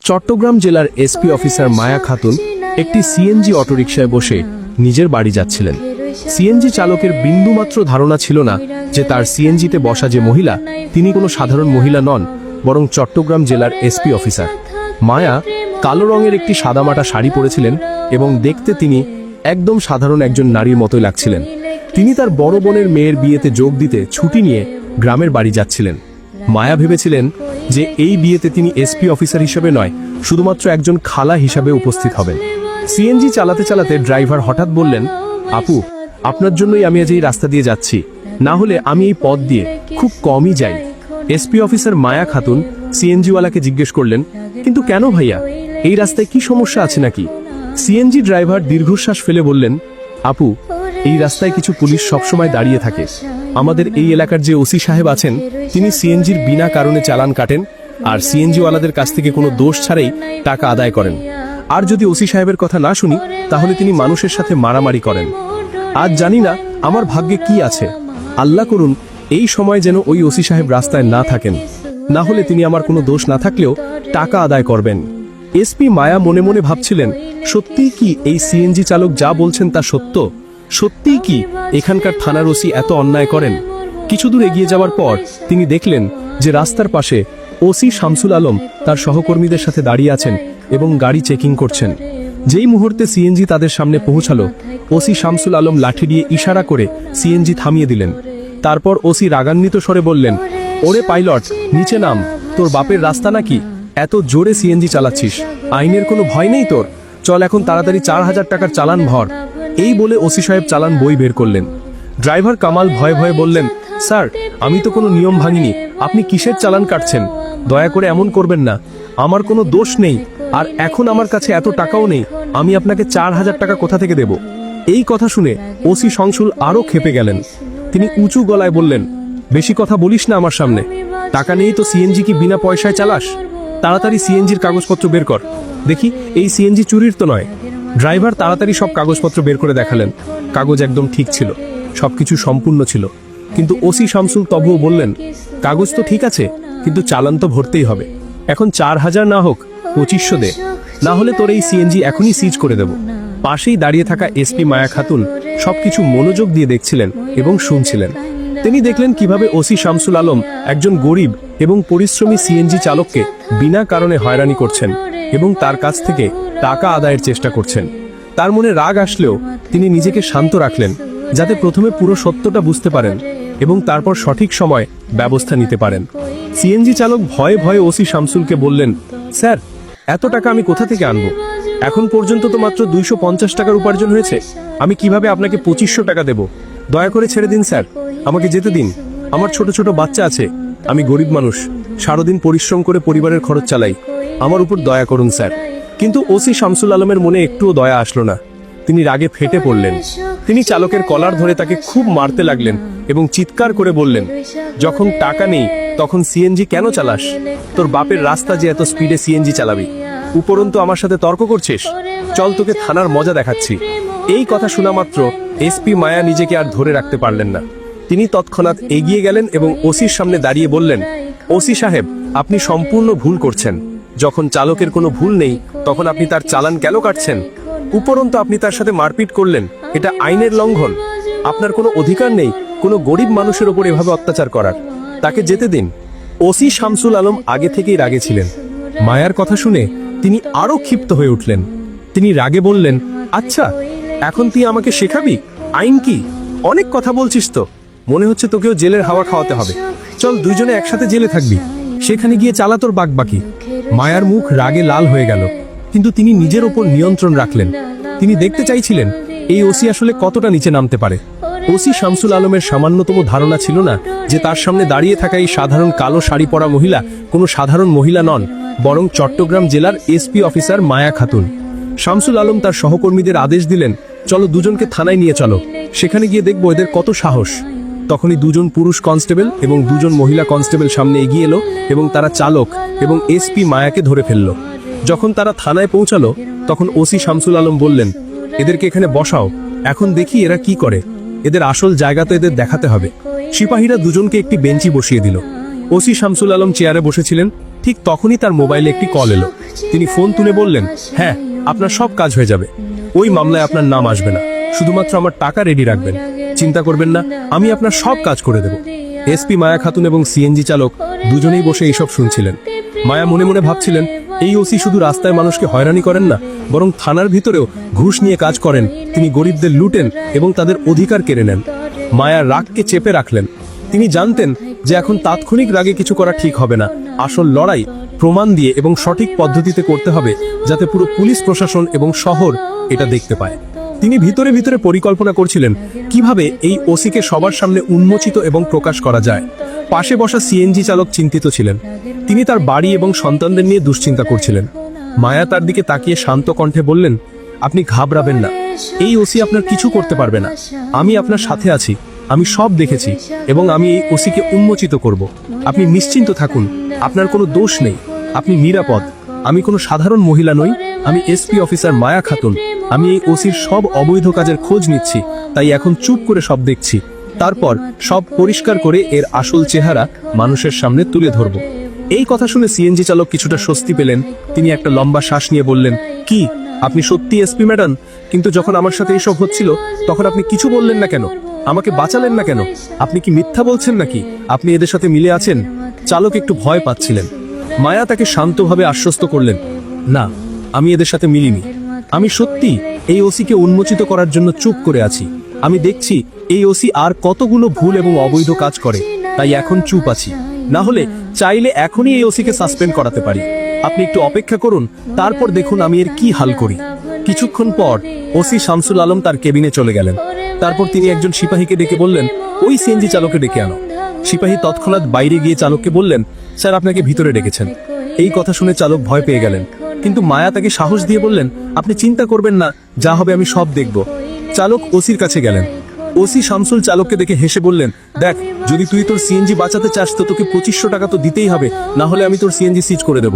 চট্টগ্রাম জেলার SP officer মায়া খাতুন একটি CNG অটোরিকশায় বসে নিজের বাড়ি যাচ্ছিলেন। সিএনজি চালকের বিন্দুমাত্র ধারণা ছিল না যে তার সিএনজিতে বসা যে মহিলা তিনি কোনো সাধারণ মহিলা নন, বরং চট্টগ্রাম জেলার এসপি অফিসার। মায়া কালো রঙের একটি সাদামাটা শাড়ি পরেছিলেন এবং দেখতে তিনি একদম সাধারণ একজন নারীর মতোই লাগছিলেন। তিনি তার বড় বোনের মেয়ের বিয়েতে যোগ দিতে ছুটি নিয়ে গ্রামের বাড়ি যাচ্ছিলেন। মায়া ভেবেছিলেন যে এই বিয়েতে তিনি এসপি অফিসার হিসেবে নয়, শুধুমাত্র একজন খালা হিসাবে উপস্থিত হবেন। সিএনজি চালাতে চালাতে ড্রাইভার হঠাৎ বললেন, আপু, আপনার জন্যই আমি আজ এই রাস্তা দিয়ে যাচ্ছি, না হলে আমি এই পথ দিয়ে খুব কমই যাই। এসপি অফিসার মায়া খাতুন সিএনজিওয়ালাকে জিজ্ঞেস করলেন, কিন্তু কেন ভাইয়া, এই রাস্তায় কি সমস্যা আছে নাকি? সিএনজি ড্রাইভার দীর্ঘশ্বাস ফেলে বললেন, আপু, এই রাস্তায় কিছু পুলিশ সবসময় দাঁড়িয়ে থাকে। আমাদের এই এলাকার যে ওসি সাহেব আছেন তিনি সিএনজির বিনা কারণে চালান কাটেন আর সিএনজিওয়ালাদের কাছ থেকে কোনো দোষ ছাড়াই টাকা আদায় করেন। আর যদি ওসি সাহেবের কথা না শুনি তাহলে তিনি মানুষের সাথে মারামারি করেন। আজ জানি না আমার ভাগ্যে কি আছে, আল্লাহ করুন এই সময় যেন ওই ওসি সাহেব রাস্তায় না থাকেন, না হলে তিনি আমার কোনো দোষ না থাকলেও টাকা আদায় করবেন। এসপি মায়া মনে মনে ভাবছিলেন, সত্যিই কি এই সিএনজি চালক যা বলছেন তা সত্য? সত্যিই কি এখানকার থানার ওসি এত অন্যায় করেন? কিছু দূর এগিয়ে যাওয়ার পর তিনি দেখলেন যে রাস্তার পাশে ওসি শামসুল আলম তার সহকর্মীদের সাথে দাঁড়িয়ে আছেন এবং গাড়ি চেকিং করছেন। যেই মুহূর্তে সিএনজি তাদের সামনে পৌঁছালো, ওসি শামসুল আলম লাঠি দিয়ে ইশারা করে সিএনজি থামিয়ে দিলেন। তারপর ওসি রাগান্বিত স্বরে বললেন, ওরে পাইলট, নিচে নাম, তোর বাপের রাস্তা নাকি? এত জোরে সিএনজি চালাচ্ছিস, আইনের কোনো ভয় নেই তোর? চল এখন তাড়াতাড়ি 4000 টাকার চালান ভর। এই বলে ওসি সাহেব চালান বই বের করলেন। ড্রাইভার কামাল ভয়ে ভয়ে বললেন, স্যার, আমি তো কোনো নিয়ম ভাঙিনি, আপনি কিসের চালান কাটছেন? দয়া করে এমন করবেন না, আমার কোনো দোষ নেই, আর এখন আমার কাছে এত টাকাও নেই, আমি আপনাকে 4000 টাকা কোথা থেকে দেব? এই কথা শুনে ওসি শামসুল আরো ক্ষেপে গেলেন। তিনি উঁচু গলায় বললেন, বেশি কথা বলিস না আমার সামনে, টাকা নেই তো সিএনজি কি বিনা পয়সায় চালাস? তাড়াতাড়ি সিএনজির কাগজপত্র বের কর, দেখি এই সিএনজি চুরির তো নয়। ড্রাইভার তাড়াতাড়ি সব কাগজপত্র বের করে দেখালেন। কাগজ একদম ঠিক ছিল, সবকিছু সম্পূর্ণ ছিল। কিন্তু ওসি শামসুল তবুও বললেন, কাগজ তো ঠিক আছে, কিন্তু চালান তো ভরতেই হবে। এখন 4000 না হোক 2500 দে, না হলে তোর এই সিএনজি এখনই সিজ করে দেব। পাশেই দাঁড়িয়ে থাকা এসপি মায়া খাতুন সবকিছু মনোযোগ দিয়ে দেখছিলেন এবং শুনছিলেন। তিনি দেখলেন কিভাবে ওসি শামসুল আলম একজন গরিব এবং পরিশ্রমী সিএনজি চালককে বিনা কারণে হয়রানি করছেন এবং তার কাছ থেকে টাকা আদায়ের চেষ্টা করছেন। তার মনে রাগ আসলেও তিনি নিজেকে শান্ত রাখলেন, যাতে প্রথমে পুরো সত্যটা বুঝতে পারেন এবং তারপর সঠিক সময় ব্যবস্থা নিতে পারেন। সিএনজি চালক ভয়ে ভয়ে ওসি শামসুলকে বললেন, স্যার, এত টাকা আমি কোথা থেকে আনবো? এখন পর্যন্ত তো মাত্র 250 টাকার উপার্জন হয়েছে, আমি কিভাবে আপনাকে 2500 টাকা দেব? দয়া করে ছেড়ে দিন স্যার, আমাকে যেতে দিন। আমার ছোট ছোট বাচ্চা আছে, আমি গরিব মানুষ, সারাদিন পরিশ্রম করে পরিবারের খরচ চালাই, আমার উপর দয়া করুন স্যার। কিন্তু ওসি শামসুল আলমের মনে একটুও দয়া আসলো না। তিনি রাগে ফেটে পড়লেন। তিনি চালকের কলার ধরে তাকে খুব মারতে লাগলেন এবং চিৎকার করে বললেন, যখন টাকা নেই তখন সিএনজি কেন চালাস? তোর বাপের রাস্তা যে এত স্পিডে সিএনজি চালাবি? উপরন্তু আমার সাথে তর্ক করছিস? চল তোকে থানার মজা দেখাচ্ছি। এই কথা শোনা মাত্র এসপি মায়া নিজেকে আর ধরে রাখতে পারলেন না। তিনি তৎক্ষণাৎ এগিয়ে গেলেন এবং ওসির সামনে দাঁড়িয়ে বললেন, ওসি সাহেব, আপনি সম্পূর্ণ ভুল করছেন। যখন চালকের কোনো ভুল নেই তখন আপনি তার চালান কেন কাটছেন? উপরন্তু আপনি তার সাথে মারপিট করলেন, এটা আইনের লঙ্ঘন। আপনার কোনো অধিকার নেই কোনো গরিব মানুষের ওপর এভাবে অত্যাচার করার। তাকে যেতে দিন। ওসি শামসুল আলম আগে থেকেই রাগে ছিলেন। মায়ার কথা শুনে তিনি আরো ক্ষিপ্ত হয়ে উঠলেন। তিনি রাগে বললেন, আচ্ছা, এখন তুই আমাকে শেখাবি আইন কি? অনেক কথা বলছিস তো, মনে হচ্ছে তোকেও জেলের হাওয়া খাওয়াতে হবে। চল দুইজনে একসাথে জেলে থাকবি, সেখানে গিয়ে চালা তোর বাকি। মায়ার মুখ রাগে লাল হয়ে গেল, কিন্তু তিনি নিজের ওপর নিয়ন্ত্রণ রাখলেন। তিনি দেখতে চাইছিলেন এই ওসি আসলে কতটা নিচে নামতে পারে। ওসি শামসুল আলমের সামান্যতম ধারণা ছিল না যে তার সামনে দাঁড়িয়ে থাকা এই সাধারণ কালো শাড়ি পরা মহিলা কোনো সাধারণ মহিলা নন, বরং চট্টগ্রাম জেলার এসপি অফিসার মায়া খাতুন। শামসুল আলম তার সহকর্মীদের আদেশ দিলেন, চলো দুজনকে থানায় নিয়ে চলো, সেখানে গিয়ে দেখবো এদের কত সাহস। তখনই দুজন পুরুষ কনস্টেবল এবং দুজন মহিলা কনস্টেবল সামনে এগিয়ে এলো এবং তারা চালক এবং এসপি মায়াকে ধরে ফেলল। যখন তারা থানায় পৌঁছালো তখন ওসি শামসুল আলম বললেন, এদেরকে এখানে বসাও, এখন দেখি এরা কি করে। এদের আসল জায়গা তো এদের দেখাতে হবে। সিপাহীরা দুজনকে একটি বেঞ্চি বসিয়ে দিল। ওসি শামসুল আলম চেয়ারে বসেছিলেন। ঠিক তখনই তার মোবাইলে একটি কল এলো। তিনি ফোন তুলে বললেন, হ্যাঁ, আপনার সব কাজ হয়ে যাবে। ওই মামলায় আপনার নাম আসবে না, শুধুমাত্র আমার টাকা রেডি রাখবেন। চিন্তা করবেন না, আমি আপনার সব কাজ করে দেব। এসপি মায়া খাতুন এবং সিএনজি চালক দুজনেই বসে এইসব শুনছিলেন। মায়া মনে মনে ভাবছিলেন, এই ওসি শুধু রাস্তায় মানুষকে হয়রানি করেন না, বরং থানার ভিতরেও ঘুষ নিয়ে কাজ করেন। তিনি গরিবদের লুটেন এবং তাদের অধিকার কেড়ে নেন। মায়া রাগকে চেপে রাখলেন। তিনি জানতেন যে এখন তাৎক্ষণিক রাগে কিছু করা ঠিক হবে না। আসল লড়াই প্রমাণ দিয়ে এবং সঠিক পদ্ধতিতে করতে হবে, যাতে পুরো পুলিশ প্রশাসন এবং শহর এটা দেখতে পায়। তিনি ভিতরে ভিতরে পরিকল্পনা করছিলেন কিভাবে এই ওসিকে সবার সামনে উন্মোচিত এবং প্রকাশ করা যায়। পাশে বসা সিএনজি চালক চিন্তিত ছিলেন। তিনি তার বাড়ি এবং সন্তানদের নিয়ে দুশ্চিন্তা করছিলেন। মায়া তার দিকে তাকিয়ে শান্ত কণ্ঠে বললেন, আপনি ঘাবড়াবেন না, এই ওসি আপনার কিছু করতে পারবে না। আমি আপনার সাথে আছি, আমি সব দেখেছি এবং আমি এই ওসিকে উন্মোচিত করব। আপনি নিশ্চিন্ত থাকুন, আপনার কোনো দোষ নেই, আপনি নিরাপদ। আমি কোনো সাধারণ মহিলা নই, আমি এসপি অফিসার মায়া খাতুন। আমি এই ওসির সব অবৈধ কাজের খোঁজ নিচ্ছি, তাই এখন চুপ করে সব দেখছি। তারপর সব পরিষ্কার করে এর আসল চেহারা মানুষের সামনে তুলে ধরব। এই কথা শুনে সিএনজি চালক কিছুটা স্বস্তি পেলেন। তিনি একটা লম্বা শ্বাস নিয়ে বললেন, কি আপনি সত্যি এসপি ম্যাডাম? কিন্তু যখন আমার সাথে এইসব হচ্ছিল তখন আপনি কিছু বললেন না কেন? আমাকে বাঁচালেন না কেন? আপনি কি মিথ্যা বলছেন নাকি আপনি এদের সাথে মিলে আছেন? চালক একটু ভয় পাচ্ছিলেন। মায়া তাকে শান্তভাবে আশ্বস্ত করলেন, না, আমি এদের সাথে মিলিনি। আমি সত্যি এই ওসিকে উন্মোচিত করার জন্য চুপ করে আছি। আমি দেখছি এই ওসি আর কতগুলো ভুল এবং অবৈধ কাজ করে, তাই এখন চুপ আছি। না হলে চাইলে এখনই এই ওসিকে সাসপেন্ড করাতে পারি। আপনি একটু অপেক্ষা করুন, তারপর দেখুন আমি এর কি হাল করি। কিছুক্ষণ পর ওসি শামসুল আলম তার কেবিনে চলে গেলেন। তারপর তিনি একজন সিপাহীকে ডেকে বললেন, ওই সিএনজি চালককে ডেকে আনো। সিপাহী তৎক্ষণাৎ বাইরে গিয়ে চালককে বললেন, স্যার আপনাকে ভিতরে ডেকেছেন। এই কথা শুনে চালক ভয় পেয়ে গেলেন, কিন্তু মায়া তাকে সাহস দিয়ে বললেন, আপনি চিন্তা করবেন না, যা হবে আমি সব দেখব। চালক ওসির কাছে গেলেন। ওসি শামসুল চালককে দেখে হেসে বললেন, দেখ, যদি তুই তোর সিএনজি বাঁচাতে চাস তো তোকে 2500 টাকা তো দিতেই হবে, না হলে আমি তোর সিএনজি সিজ করে দেব।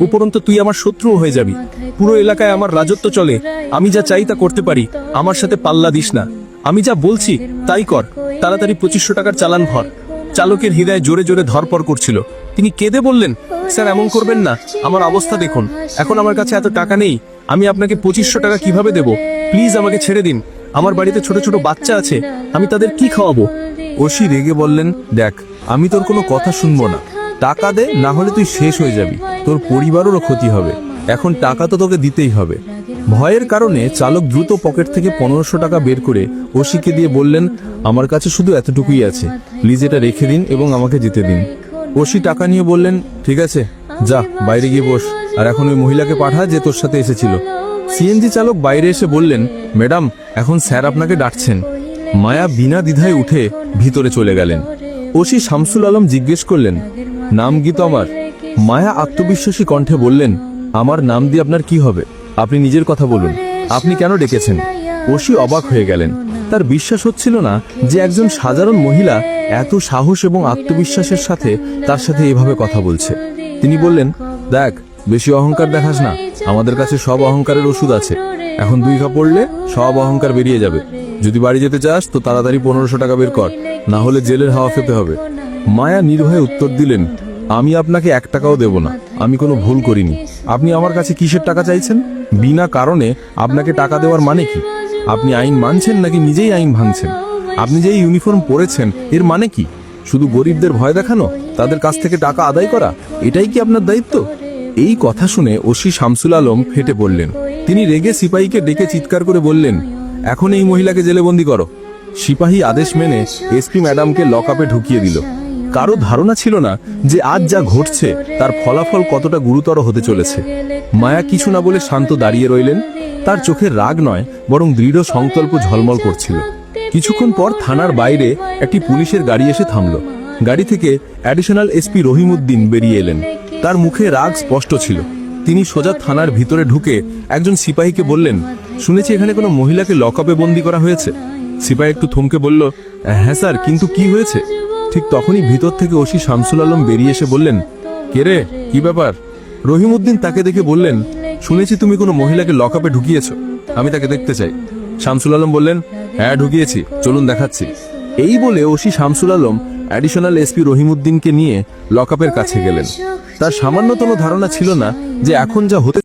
উপরন্তু তুই আমার শত্রুও হয়ে যাবি। পুরো এলাকায় আমার রাজত্ব চলে, আমি যা চাই তা করতে পারি। আমার সাথে পাল্লা দিস না, আমি যা বলছি তাই কর। তাড়াতাড়ি 2500 টাকার চালান ভর। চালকের হৃদয় জোরে জোরে ধরপড় করছিল। তিনি কেঁদে বললেন, স্যার এমন করবেন না, আমার অবস্থা দেখুন, এখন আমার কাছে এত টাকা নেই। আমি আপনাকে 2500 টাকা কিভাবে দেব? প্লিজ আমাকে ছেড়ে দিন। আমার বাড়িতে ছোট ছোট বাচ্চা আছে, আমি তাদের কি খাওয়াবো? ওসি রেগে বললেন, দেখ, আমি তোর কোনো কথা শুনবো না। টাকা দে, না হলে তুই শেষ হয়ে যাবি, তোর পরিবারেরও ক্ষতি হবে। এখন টাকা তো তোকে দিতেই হবে। ভয়ের কারণে চালক দ্রুত পকেট থেকে 1500 টাকা বের করে ওসিকে দিয়ে বললেন, আমার কাছে শুধু এতটুকুই আছে, প্লিজ এটা রেখে দিন এবং আমাকে যেতে দিন। ওসি টাকা নিয়ে বললেন, ঠিক আছে, যা বাইরে গিয়ে বস, আর এখন ওই মহিলাকে পাঠা যে তোর সাথে এসেছিল। সিএনজি চালক বাইরে এসে বললেন, ম্যাডাম, এখন স্যার আপনাকে ডাকছেন। মায়া বিনা দ্বিধায় উঠে ভিতরে চলে গেলেন। ওসি শামসুল আলম জিজ্ঞেস করলেন, নাম কি তোমার? মায়া আত্মবিশ্বাসী কণ্ঠে বললেন, আমার নাম দিয়ে আপনার কি হবে? আপনি নিজের কথা বলুন, আপনি কেন ডেকেছেন? ওসি অবাক হয়ে গেলেন। তার বিশ্বাস হচ্ছিল না যে একজন সাধারণ মহিলা এত সাহস এবং আত্মবিশ্বাসের সাথে তার সাথে এভাবে কথা বলছে। তিনি বললেন, দেখ, বেশি অহংকার দেখাস না, আমাদের কাছে সব অহংকারের ওষুধ আছে। এখন 2 ঘা পড়লে সব অহংকার বেরিয়ে যাবে। যদি বাড়ি যেতে চাস তো তাড়াতাড়ি 1500 টাকা বের কর, না হলে জেলের হাওয়া খেতে হবে। মায়া নির্ভয়ে উত্তর দিলেন, আমি আপনাকে 1 টাকাও দেব না, আমি কোনো ভুল করিনি। আপনি আমার কাছে কিসের টাকা চাইছেন? বিনা কারণে আপনাকে টাকা দেওয়ার মানে কি? আপনি আইন মানছেন নাকি নিজেই আইন ভাঙছেন? আপনি যে ইউনিফর্ম পরেছেন এর মানে কি? শুধু গরিবদের ভয় দেখানো, তাদের কাছ থেকে টাকা আদায় করা, এটাই কি আপনার দায়িত্ব? এই কথা শুনে ওসি শামসুল আলম ফেটে পড়লেন। তিনি রেগে সিপাহীকে ডেকে চিৎকার করে বললেন, এখন এই মহিলাকে জেলে বন্দি করো। সিপাহী আদেশ মেনে এসপি ম্যাডামকে লকআপে ঢুকিয়ে দিল। কারো ধারণা ছিল না যে আজ যা ঘটছে তার ফলাফল কতটা গুরুতর হতে চলেছে। মায়া কিছু না বলে শান্ত দাঁড়িয়ে রইলেন। তার চোখে রাগ নয়, বরং দৃঢ় সংকল্প ঝলমল করছিল। কিছুক্ষণ পর থানার বাইরে একটি পুলিশের গাড়ি এসে থামল। গাড়ি থেকে অ্যাডিশনাল এসপি রহিমউদ্দিন বেরিয়ে এলেন। তার মুখে রাগ স্পষ্ট ছিল। তিনি সোজা থানার ভিতরে ঢুকে একজন সিপাহীকে বললেন, শুনেছি এখানে কোনো মহিলাকে লকআপে বন্দি করা হয়েছে। সিপাহী একটু থমকে বলল, হ্যাঁ স্যার, কিন্তু কি হয়েছে? ঠিক তখনই ভিতর থেকে ওসি শামসুল আলম বেরিয়ে এসে বললেন, কে রে, কি ব্যাপার? রহিমউদ্দিন তাকে দেখে বললেন, শুনেছি তুমি কোনো মহিলাকে লকআপে ঢুকিয়েছো, আমি তাকে দেখতে চাই। শামসুল আলম বললেন, হ্যাঁ ঢুকিয়েছি, চলুন দেখাচ্ছি। এই বলে OC Shamsul Alam additional SP রহিমউদ্দিনকে নিয়ে লকআপের কাছে গেলেন। তার সামান্যতম ধারণা ছিল না যে এখন যা হতে